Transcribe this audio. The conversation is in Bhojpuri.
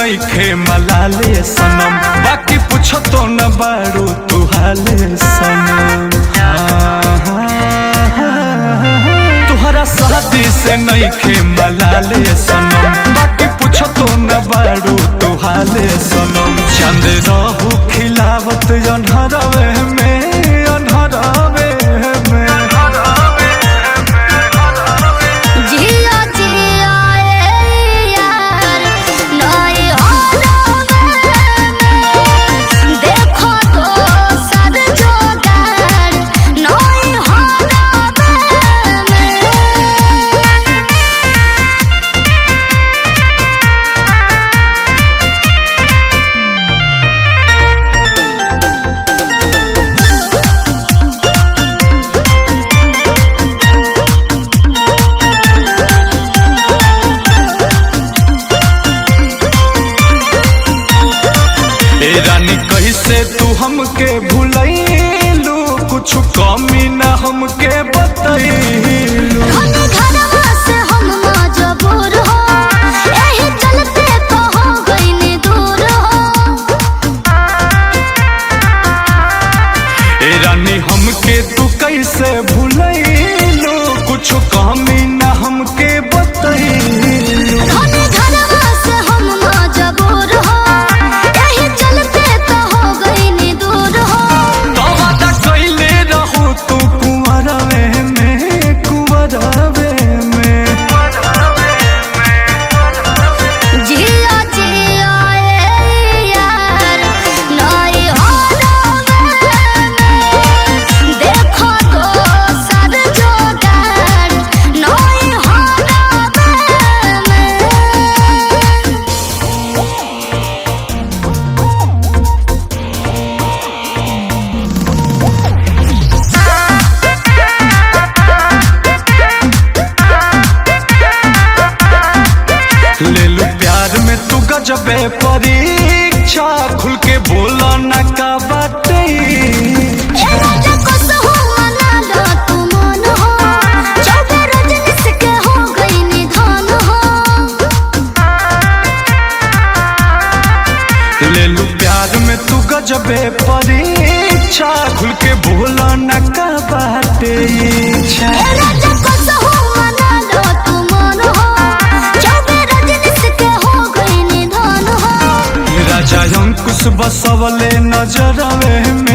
नइखे मलाले सनम, बाकी पूछो तो न बारू तू हाले सनम। तुहरा शादी से नइखे मलाले सनम, बाकी पूछो तो न बारू तू हाले सनम। चांद रहू खिलावत अनहरवे में, अनहरवे में। रानी कैसे तू हमके भूलैलू, कुछ कमी न हमके बतैलू। रानी हमके तू कैसे भूलैलू, कुछ कमी न हमके बतैलू। लेलू प्यार में तू गजबे परीक्षा, खुल के बोला न का बाटे। लेलू प्यार में तू गजबे परीक्षा, खुल के बोला न का बाटे। राजा अंकुश बसवले नजरवे में।